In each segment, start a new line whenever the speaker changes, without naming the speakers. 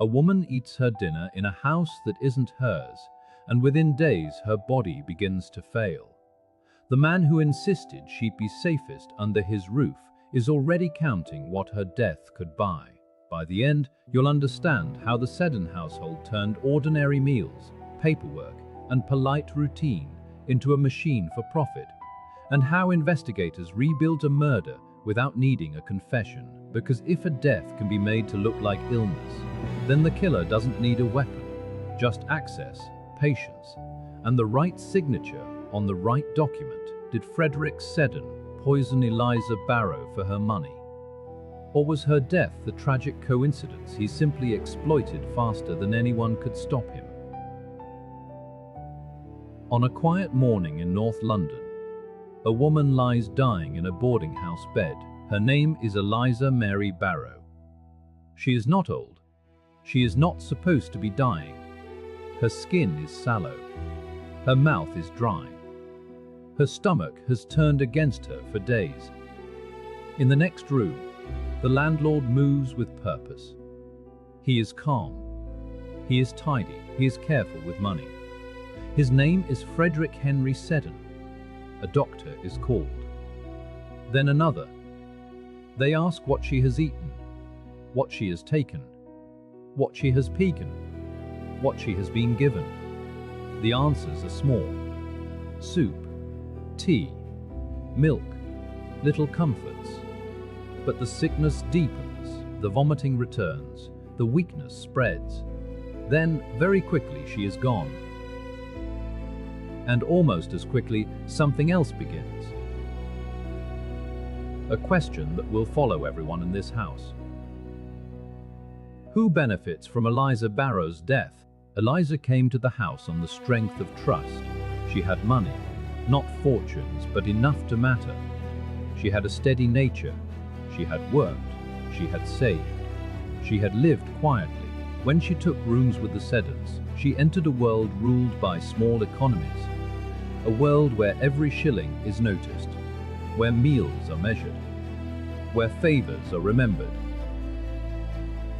A woman eats her dinner in a house that isn't hers, and within days her body begins to fail. The man who insisted she'd be safest under his roof is already counting what her death could buy. By the end, you'll understand how the Seddon household turned ordinary meals, paperwork, and polite routine into a machine for profit, and how investigators rebuilt a murder without needing a confession. Because if a death can be made to look like illness, then the killer doesn't need a weapon, just access, patience, and the right signature on the right document. Did Frederick Seddon poison Eliza Barrow for her money? Or was her death the tragic coincidence he simply exploited faster than anyone could stop him? On a quiet morning in North London, a woman lies dying in a boarding house bed. Her name is Eliza Mary Barrow. She is not old. She is not supposed to be dying. Her skin is sallow. Her mouth is dry. Her stomach has turned against her for days. In the next room, the landlord moves with purpose. He is calm. He is tidy. He is careful with money. His name is Frederick Henry Seddon. A doctor is called. Then another. They ask what she has eaten, what she has taken, what she has pecan, what she has been given. The answers are small. Soup, tea, milk, little comforts. But the sickness deepens, the vomiting returns, the weakness spreads. Then, very quickly, she is gone. And almost as quickly, something else begins. A question that will follow everyone in this house. Who benefits from Eliza Barrow's death? Eliza came to the house on the strength of trust. She had money, not fortunes, but enough to matter. She had a steady nature. She had worked. She had saved. She had lived quietly. When she took rooms with the Seddons, she entered a world ruled by small economies. A world where every shilling is noticed, where meals are measured, where favors are remembered.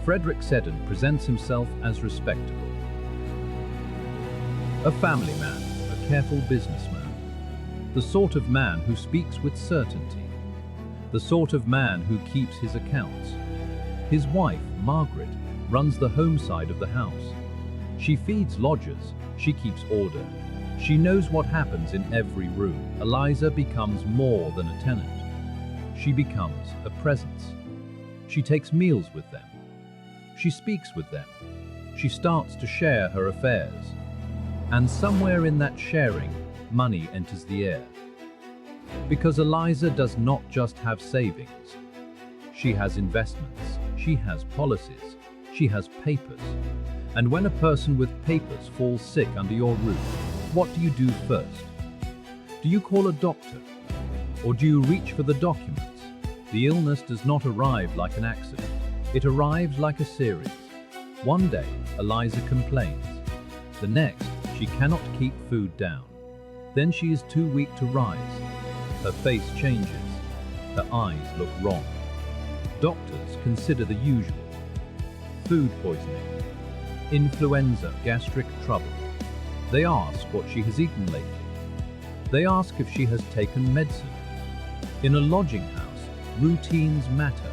Frederick Seddon presents himself as respectable. A family man, a careful businessman, the sort of man who speaks with certainty, the sort of man who keeps his accounts. His wife, Margaret, runs the home side of the house. She feeds lodgers, she keeps order. She knows what happens in every room. Eliza becomes more than a tenant. She becomes a presence. She takes meals with them. She speaks with them. She starts to share her affairs. And somewhere in that sharing, money enters the air. Because Eliza does not just have savings. She has investments. She has policies. She has papers. And when a person with papers falls sick under your roof, what do you do first? Do you call a doctor? Or do you reach for the documents? The illness does not arrive like an accident. It arrives like a series. One day, Eliza complains. The next, she cannot keep food down. Then she is too weak to rise. Her face changes. Her eyes look wrong. Doctors consider the usual. Food poisoning, influenza, gastric trouble. They ask what she has eaten lately. They ask if she has taken medicine. In a lodging house, routines matter.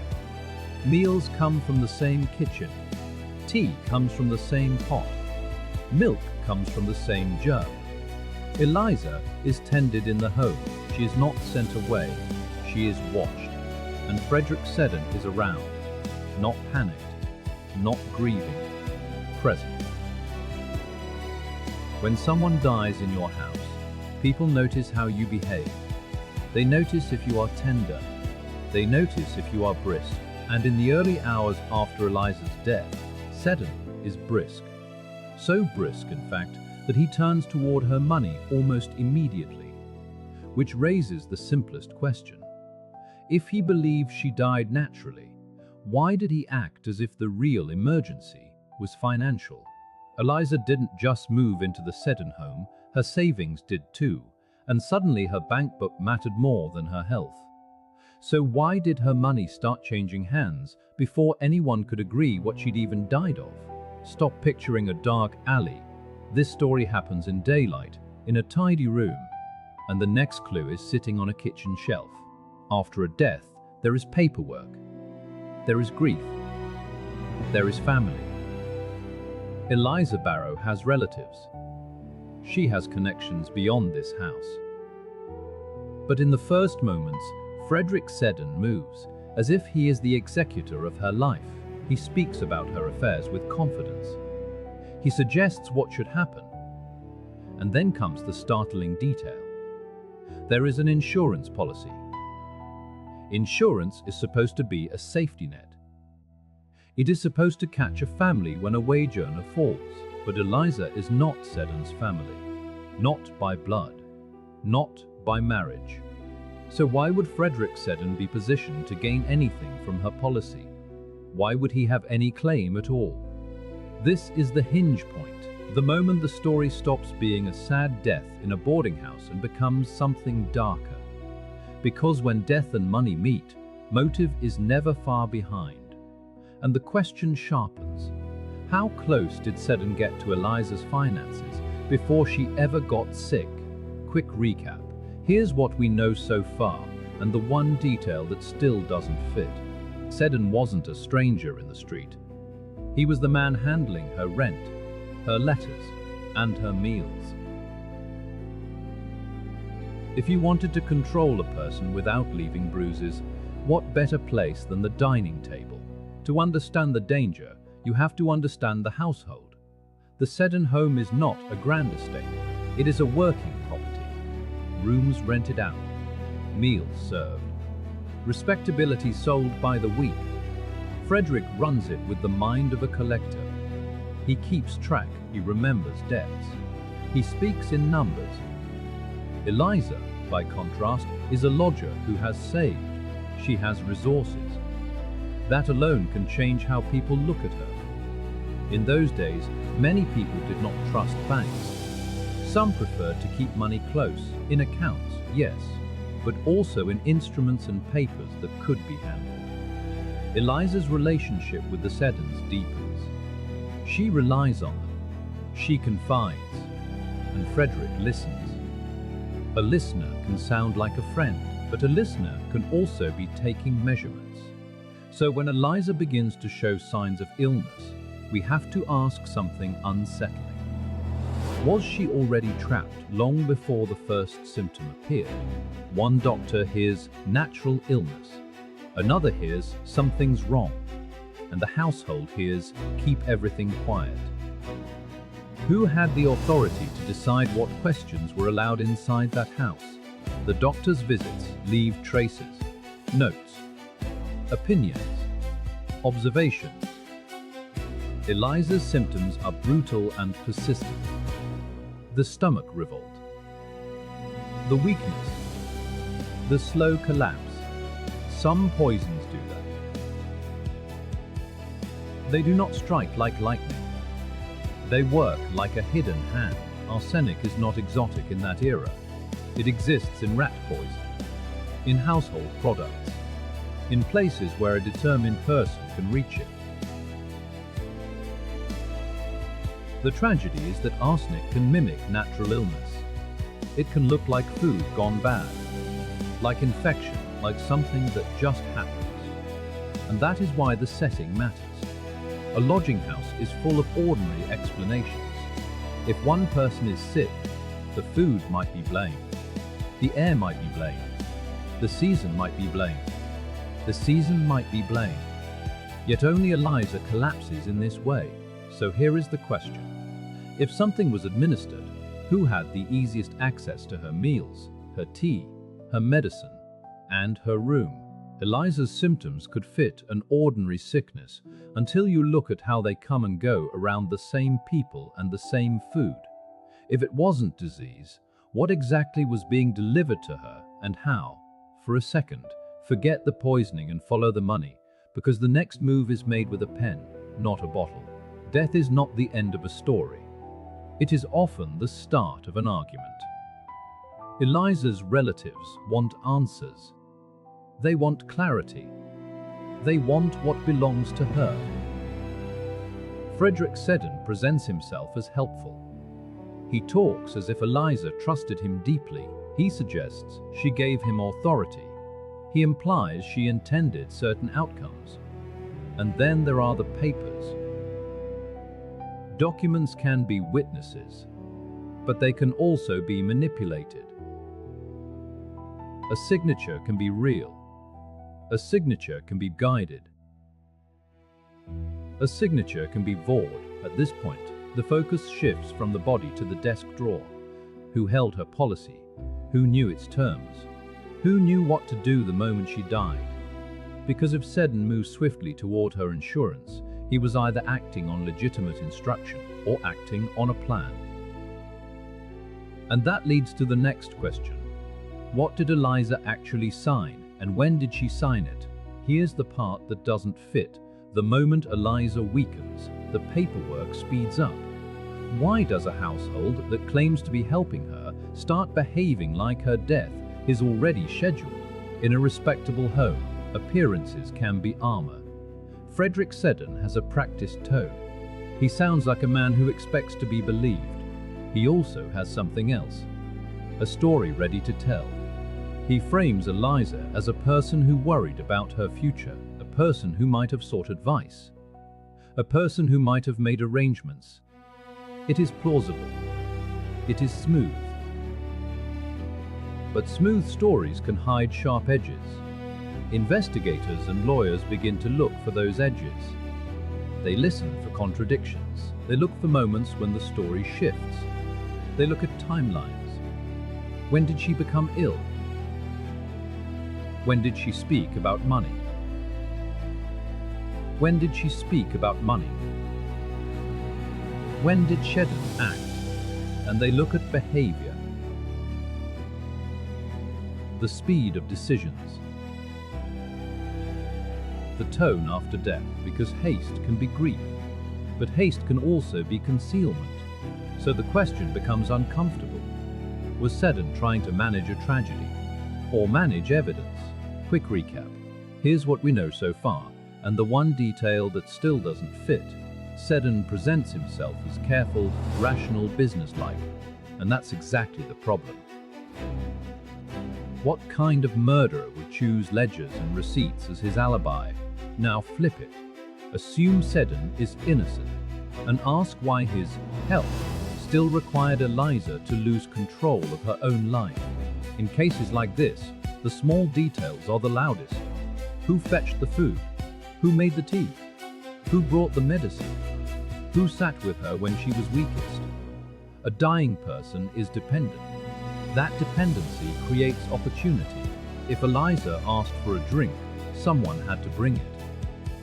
Meals come from the same kitchen. Tea comes from the same pot. Milk comes from the same jug. Eliza is tended in the home. She is not sent away. She is watched. And Frederick Seddon is around. Not panicked. Not grieving. Present. When someone dies in your house, people notice how you behave. They notice if you are tender. They notice if you are brisk. And in the early hours after Eliza's death, Seddon is brisk. So brisk, in fact, that he turns toward her money almost immediately. Which raises the simplest question. If he believes she died naturally, why did he act as if the real emergency was financial? Eliza didn't just move into the Seddon home, her savings did too, and suddenly her bank book mattered more than her health. So why did her money start changing hands before anyone could agree what she'd even died of? Stop picturing a dark alley. This story happens in daylight, in a tidy room, and the next clue is sitting on a kitchen shelf. After a death, there is paperwork. There is grief. There is family. Eliza Barrow has relatives. She has connections beyond this house. But in the first moments, Frederick Seddon moves, as if he is the executor of her life. He speaks about her affairs with confidence. He suggests what should happen. And then comes the startling detail. There is an insurance policy. Insurance is supposed to be a safety net. It is supposed to catch a family when a wage earner falls, but Eliza is not Seddon's family. Not by blood. Not by marriage. So why would Frederick Seddon be positioned to gain anything from her policy? Why would he have any claim at all? This is the hinge point, the moment the story stops being a sad death in a boarding house and becomes something darker. Because when death and money meet, motive is never far behind. And the question sharpens. How close did Seddon get to Eliza's finances before she ever got sick? Quick recap. Here's what we know so far, and the one detail that still doesn't fit. Seddon wasn't a stranger in the street. He was the man handling her rent, her letters, and her meals. If you wanted to control a person without leaving bruises, what better place than the dining table? To understand the danger, you have to understand the household. The Seddon home is not a grand estate. It is a working property. Rooms rented out. Meals served. Respectability sold by the week. Frederick runs it with the mind of a collector. He keeps track, he remembers debts. He speaks in numbers. Eliza, by contrast, is a lodger who has saved. She has resources. That alone can change how people look at her. In those days, many people did not trust banks. Some preferred to keep money close, in accounts, yes, but also in instruments and papers that could be handled. Eliza's relationship with the Seddons deepens. She relies on them. She confides. And Frederick listens. A listener can sound like a friend, but a listener can also be taking measurements. So when Eliza begins to show signs of illness, we have to ask something unsettling. Was she already trapped long before the first symptom appeared? One doctor hears natural illness. Another hears something's wrong. And the household hears keep everything quiet. Who had the authority to decide what questions were allowed inside that house? The doctor's visits leave traces, notes, opinions, observations. Eliza's symptoms are brutal and persistent. The stomach revolt. The weakness. The slow collapse. Some poisons do that. They do not strike like lightning. They work like a hidden hand. Arsenic is not exotic in that era. It exists in rat poison, in household products, in places where a determined person can reach it. The tragedy is that arsenic can mimic natural illness. It can look like food gone bad, like infection, like something that just happens. And that is why the setting matters. A lodging house is full of ordinary explanations. If one person is sick, the food might be blamed. The air might be blamed. The season might be blamed. The season might be blamed. Yet only Eliza collapses in this way. So here is the question. If something was administered, who had the easiest access to her meals, her tea, her medicine, and her room? Eliza's symptoms could fit an ordinary sickness until you look at how they come and go around the same people and the same food. If it wasn't disease, what exactly was being delivered to her and how? For a second, forget the poisoning and follow the money, because the next move is made with a pen, not a bottle. Death is not the end of a story. It is often the start of an argument. Eliza's relatives want answers. They want clarity. They want what belongs to her. Frederick Seddon presents himself as helpful. He talks as if Eliza trusted him deeply. He suggests she gave him authority. He implies she intended certain outcomes. And then there are the papers. Documents can be witnesses, but they can also be manipulated. A signature can be real. A signature can be guided. A signature can be void. At this point, the focus shifts from the body to the desk drawer. Who held her policy? Who knew its terms? Who knew what to do the moment she died? Because if Seddon moved swiftly toward her insurance, he was either acting on legitimate instruction or acting on a plan. And that leads to the next question. What did Eliza actually sign, and when did she sign it? Here's the part that doesn't fit. The moment Eliza weakens, the paperwork speeds up. Why does a household that claims to be helping her start behaving like her death is already scheduled? In a respectable home, appearances can be armor. Frederick Seddon has a practiced tone. He sounds like a man who expects to be believed. He also has something else, a story ready to tell. He frames Eliza as a person who worried about her future, a person who might have sought advice, a person who might have made arrangements. It is plausible. It is smooth. But smooth stories can hide sharp edges. Investigators and lawyers begin to look for those edges. They listen for contradictions. They look for moments when the story shifts. They look at timelines. When did she become ill? When did she speak about money? When did she speak about money? When did Seddon act? And they look at behavior. The speed of decisions. The tone after death, because haste can be grief, but haste can also be concealment. So the question becomes uncomfortable. Was Seddon trying to manage a tragedy or manage evidence? Quick recap. Here's what we know so far, and the one detail that still doesn't fit. Seddon presents himself as careful, rational, businesslike, and that's exactly the problem. What kind of murderer would choose ledgers and receipts as his alibi? Now flip it. Assume Seddon is innocent, and ask why his health still required Eliza to lose control of her own life. In cases like this, the small details are the loudest. Who fetched the food? Who made the tea? Who brought the medicine? Who sat with her when she was weakest? A dying person is dependent. That dependency creates opportunity. If Eliza asked for a drink, someone had to bring it.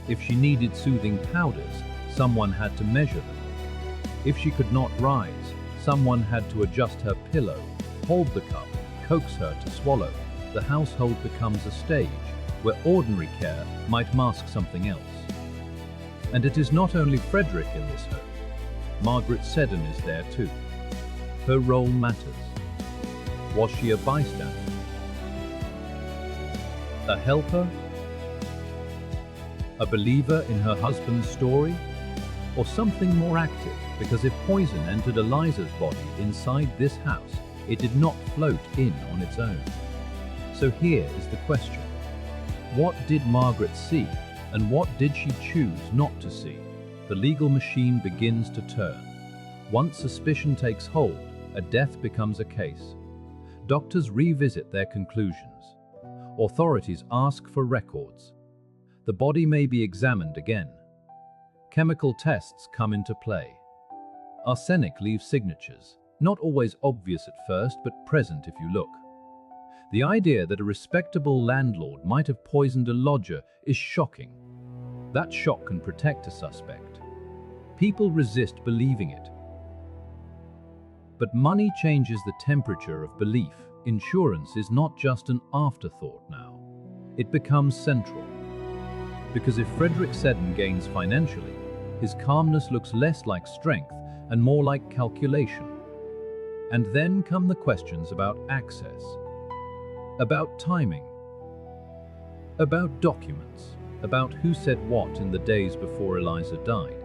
If she needed soothing powders, someone had to measure them. If she could not rise, someone had to adjust her pillow, hold the cup, coax her to swallow. The household becomes a stage where ordinary care might mask something else. And it is not only Frederick in this home. Margaret Seddon is there too. Her role matters. Was she a bystander? A helper? A believer in her husband's story? Or something more active? Because if poison entered Eliza's body inside this house, it did not float in on its own. So here is the question. What did Margaret see, and what did she choose not to see? The legal machine begins to turn. Once suspicion takes hold, a death becomes a case. Doctors revisit their conclusions. Authorities ask for records. The body may be examined again. Chemical tests come into play. Arsenic leaves signatures, not always obvious at first, but present if you look. The idea that a respectable landlord might have poisoned a lodger is shocking. That shock can protect a suspect. People resist believing it. But money changes the temperature of belief. Insurance is not just an afterthought now. It becomes central. Because if Frederick Seddon gains financially, his calmness looks less like strength and more like calculation. And then come the questions about access, about timing, about documents, about who said what in the days before Eliza died.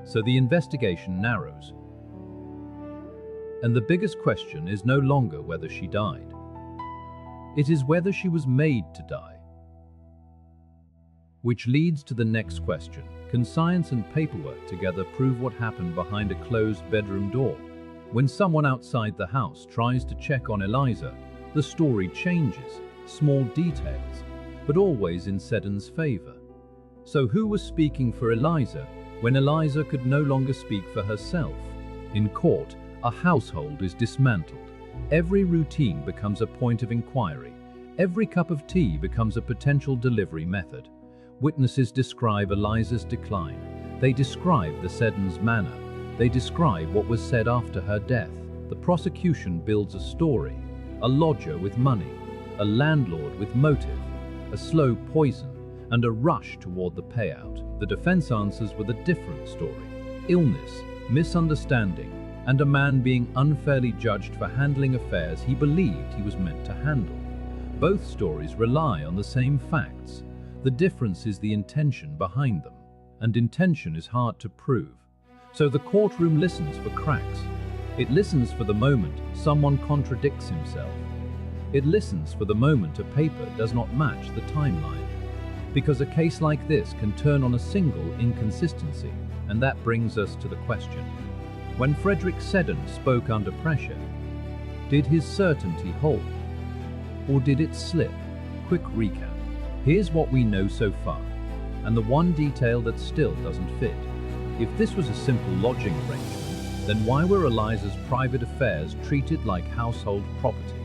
So the investigation narrows. And the biggest question is no longer whether she died. It is whether she was made to die. Which leads to the next question. Can science and paperwork together prove what happened behind a closed bedroom door? When someone outside the house tries to check on Eliza, the story changes, small details, but always in Seddon's favor. So who was speaking for Eliza when Eliza could no longer speak for herself? In court, a household is dismantled. Every routine becomes a point of inquiry. Every cup of tea becomes a potential delivery method. Witnesses describe Eliza's decline. They describe the Seddon's manner. They describe what was said after her death. The prosecution builds a story, a lodger with money, a landlord with motive, a slow poison, and a rush toward the payout. The defense answers with a different story: illness, misunderstanding, and a man being unfairly judged for handling affairs he believed he was meant to handle. Both stories rely on the same facts. The difference is the intention behind them, and intention is hard to prove. So the courtroom listens for cracks. It listens for the moment someone contradicts himself. It listens for the moment a paper does not match the timeline. Because a case like this can turn on a single inconsistency, and that brings us to the question. When Frederick Seddon spoke under pressure, did his certainty hold? Or did it slip? Quick recap. Here's what we know so far, and the one detail that still doesn't fit. If this was a simple lodging arrangement, then why were Eliza's private affairs treated like household property?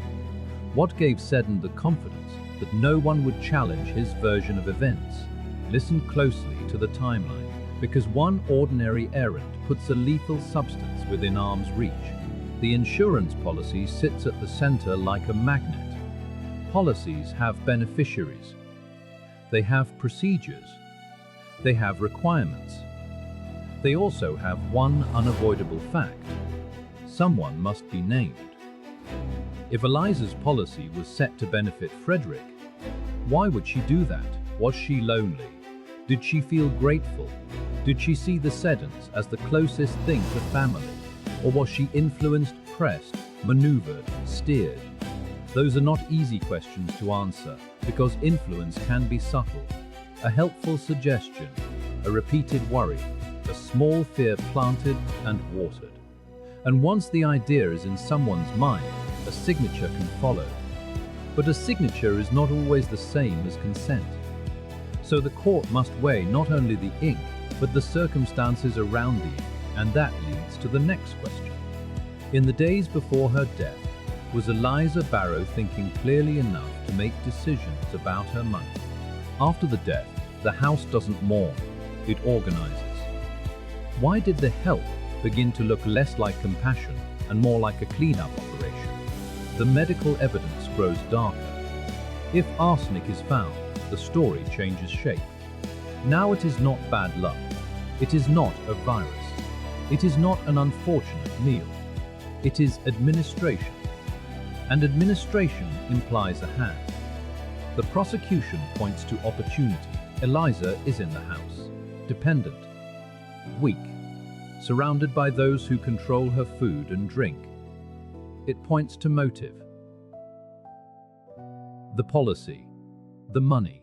What gave Seddon the confidence that no one would challenge his version of events? Listen closely to the timeline, because one ordinary errand puts a lethal substance within arm's reach. The insurance policy sits at the center like a magnet. Policies have beneficiaries. They have procedures. They have requirements. They also have one unavoidable fact: someone must be named. If Eliza's policy was set to benefit Frederick, why would she do that? Was she lonely? Did she feel grateful? Did she see the Seddons as the closest thing to family? Or was she influenced, pressed, maneuvered, steered? Those are not easy questions to answer, because influence can be subtle. A helpful suggestion, a repeated worry, a small fear planted and watered. And once the idea is in someone's mind, a signature can follow. But a signature is not always the same as consent. So the court must weigh not only the ink, but the circumstances around the ink, and that leads to the next question. In the days before her death, was Eliza Barrow thinking clearly enough to make decisions about her money? After the death, the house doesn't mourn, it organizes. Why did the help begin to look less like compassion and more like a cleanup operation? The medical evidence grows darker. If arsenic is found, the story changes shape. Now it is not bad luck. It is not a virus. It is not an unfortunate meal. It is administration. And administration implies a hand. The prosecution points to opportunity. Eliza is in the house, dependent, weak, surrounded by those who control her food and drink. It points to motive. The policy, the money,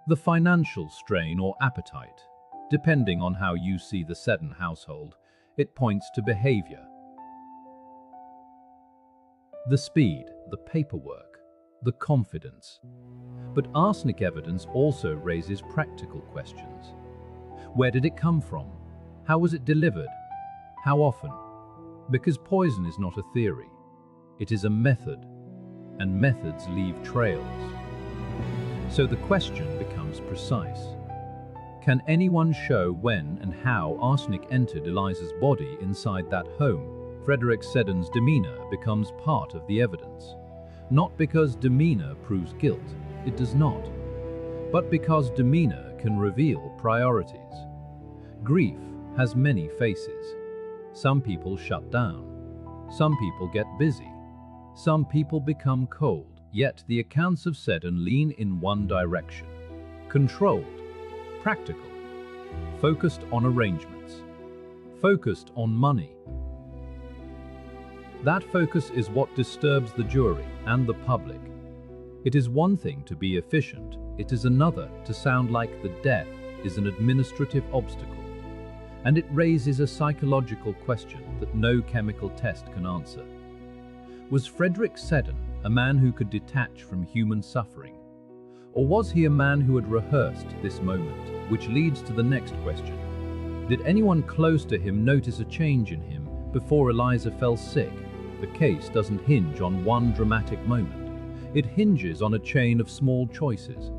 the financial strain or appetite. Depending on how you see the Seddon household, it points to behavior. The speed, the paperwork, the confidence. But arsenic evidence also raises practical questions. Where did it come from? How was it delivered? How often? Because poison is not a theory. It is a method, and methods leave trails. So the question becomes precise. Can anyone show when and how arsenic entered Eliza's body inside that home? Frederick Seddon's demeanor becomes part of the evidence. Not because demeanor proves guilt, it does not, but because demeanor can reveal priorities. Grief has many faces. Some people shut down. Some people get busy. Some people become cold. Yet the accounts of Seddon lean in one direction: controlled, practical, focused on arrangements, focused on money. That focus is what disturbs the jury and the public. It is one thing to be efficient, it is another to sound like the death is an administrative obstacle. And it raises a psychological question that no chemical test can answer. Was Frederick Seddon a man who could detach from human suffering? Or was he a man who had rehearsed this moment, which leads to the next question. Did anyone close to him notice a change in him before Eliza fell sick? The case doesn't hinge on one dramatic moment. It hinges on a chain of small choices.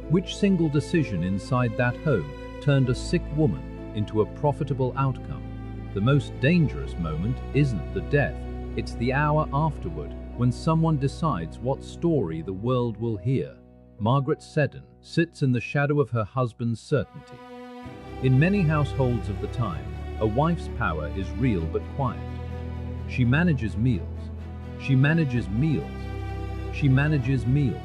Which single decision inside that home turned a sick woman into a profitable outcome? The most dangerous moment isn't the death, it's the hour afterward when someone decides what story the world will hear. Margaret Seddon sits in the shadow of her husband's certainty. In many households of the time, a wife's power is real but quiet. She manages meals. She manages meals. She manages meals.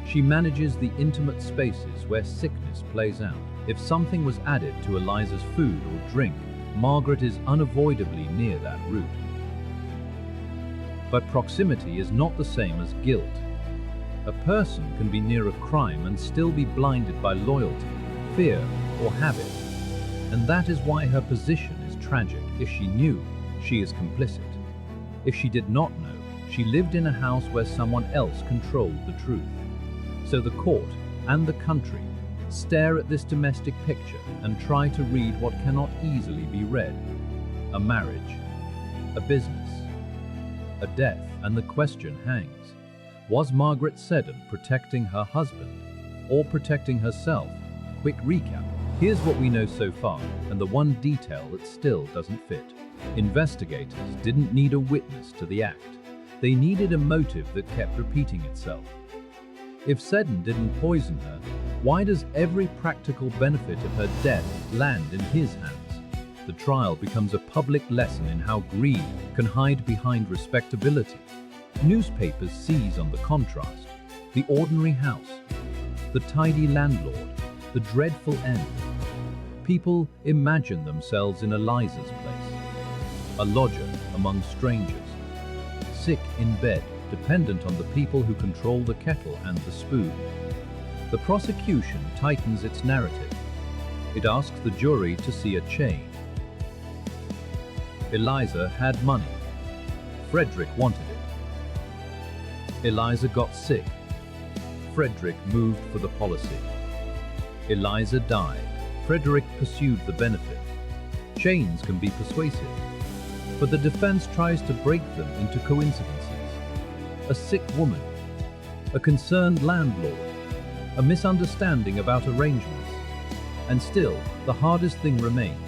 She manages the intimate spaces where sickness plays out. If something was added to Eliza's food or drink, Margaret is unavoidably near that root. But proximity is not the same as guilt. A person can be near a crime and still be blinded by loyalty, fear, or habit. And that is why her position is tragic. If she knew, she is complicit. If she did not know, she lived in a house where someone else controlled the truth. So the court and the country stare at this domestic picture and try to read what cannot easily be read. A marriage, a business, a death, and the question hangs. Was Margaret Seddon protecting her husband or protecting herself? Quick recap. Here's what we know so far, and the one detail that still doesn't fit. Investigators didn't need a witness to the act. They needed a motive that kept repeating itself. If Seddon didn't poison her, why does every practical benefit of her death land in his hands? The trial becomes a public lesson in how greed can hide behind respectability. Newspapers seize on the contrast, the ordinary house, the tidy landlord, the dreadful end. People imagine themselves in Eliza's place, a lodger among strangers, sick in bed, dependent on the people who control the kettle and the spoon. The prosecution tightens its narrative. It asks the jury to see a chain. Eliza had money. Frederick wanted it. Eliza got sick. Frederick moved for the policy. Eliza died. Frederick pursued the benefit. Chains can be persuasive, but the defense tries to break them into coincidences. A sick woman, a concerned landlord, a misunderstanding about arrangements. And still, the hardest thing remains.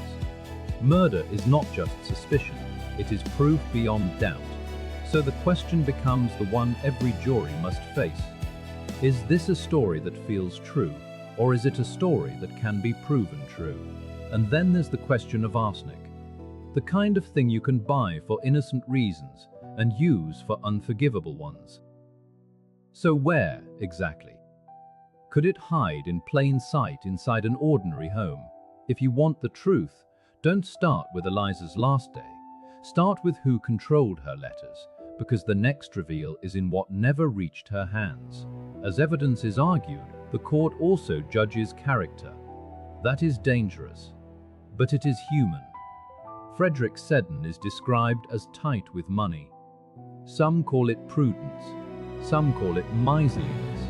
Murder is not just suspicion, it is proof beyond doubt. So the question becomes the one every jury must face. Is this a story that feels true, or is it a story that can be proven true? And then there's the question of arsenic. The kind of thing you can buy for innocent reasons and use for unforgivable ones. So where, exactly? Could it hide in plain sight inside an ordinary home? If you want the truth, don't start with Eliza's last day. Start with who controlled her letters, because the next reveal is in what never reached her hands. As evidence is argued, the court also judges character. That is dangerous, but it is human. Frederick Seddon is described as tight with money. Some call it prudence, some call it miserliness.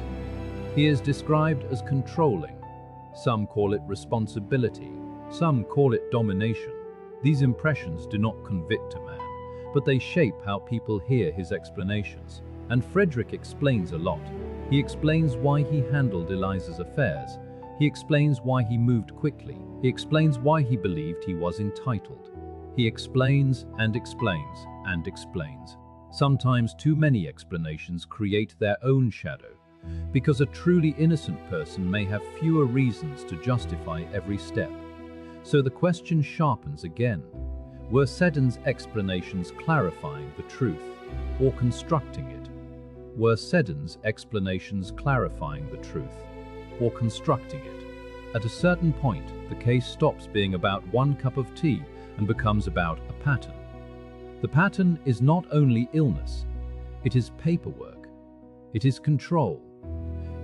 He is described as controlling. Some call it responsibility, some call it domination. These impressions do not convict a man, but they shape how people hear his explanations. And Frederick explains a lot. He explains why he handled Eliza's affairs. He explains why he moved quickly. He explains why he believed he was entitled. He explains and explains and explains. Sometimes too many explanations create their own shadow, because a truly innocent person may have fewer reasons to justify every step. So the question sharpens again. Were Seddon's explanations clarifying the truth or constructing it? Were Seddon's explanations clarifying the truth or constructing it? At a certain point, the case stops being about one cup of tea and becomes about a pattern. The pattern is not only illness, it is paperwork. It is control.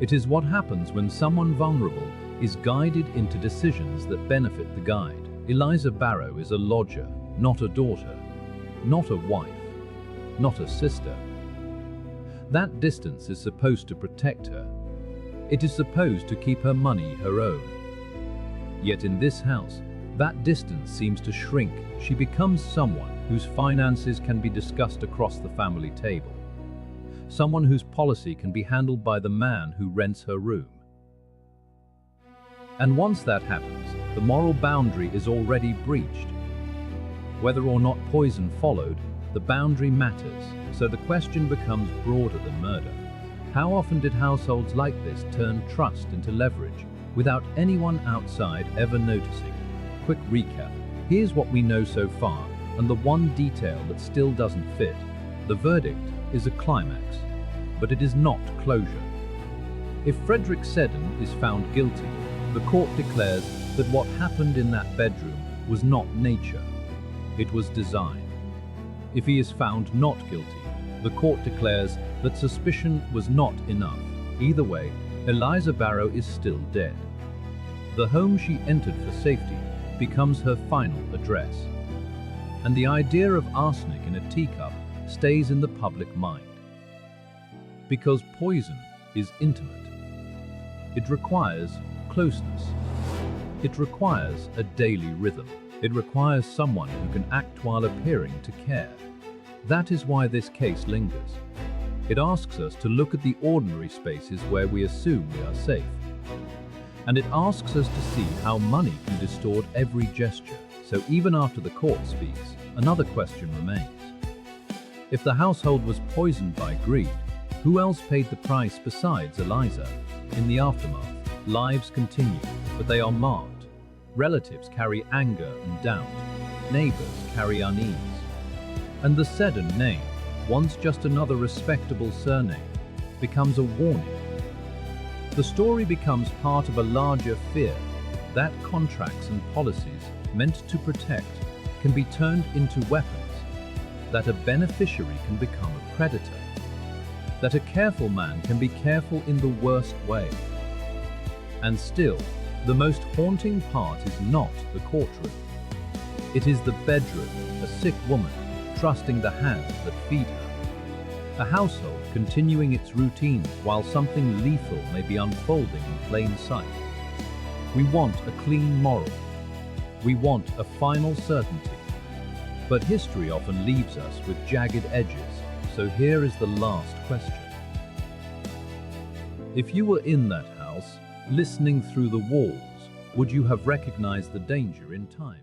It is what happens when someone vulnerable is guided into decisions that benefit the guide. Eliza Barrow is a lodger, not a daughter, not a wife, not a sister. That distance is supposed to protect her. It is supposed to keep her money her own. Yet in this house, that distance seems to shrink. She becomes someone whose finances can be discussed across the family table. Someone whose policy can be handled by the man who rents her room. And once that happens, the moral boundary is already breached. Whether or not poison followed, the boundary matters, so the question becomes broader than murder. How often did households like this turn trust into leverage without anyone outside ever noticing? Quick recap. Here's what we know so far, and the one detail that still doesn't fit. The verdict is a climax, but it is not closure. If Frederick Seddon is found guilty, the court declares that what happened in that bedroom was not nature, it was design. If he is found not guilty, the court declares that suspicion was not enough. Either way, Eliza Barrow is still dead. The home she entered for safety becomes her final address. And the idea of arsenic in a teacup stays in the public mind. Because poison is intimate. It requires closeness. It requires a daily rhythm. It requires someone who can act while appearing to care. That is why this case lingers. It asks us to look at the ordinary spaces where we assume we are safe. And it asks us to see how money can distort every gesture. So even after the court speaks, another question remains. If the household was poisoned by greed, who else paid the price besides Eliza? In the aftermath, lives continue, but they are marked. Relatives carry anger and doubt. Neighbors carry unease. And the Seddon name, once just another respectable surname, becomes a warning. The story becomes part of a larger fear that contracts and policies meant to protect can be turned into weapons, that a beneficiary can become a predator, that a careful man can be careful in the worst way. And still, the most haunting part is not the courtroom. It is the bedroom, a sick woman trusting the hands that feed her. A household continuing its routines while something lethal may be unfolding in plain sight. We want a clean moral. We want a final certainty. But history often leaves us with jagged edges, so here is the last question. If you were in that house, listening through the walls, would you have recognized the danger in time?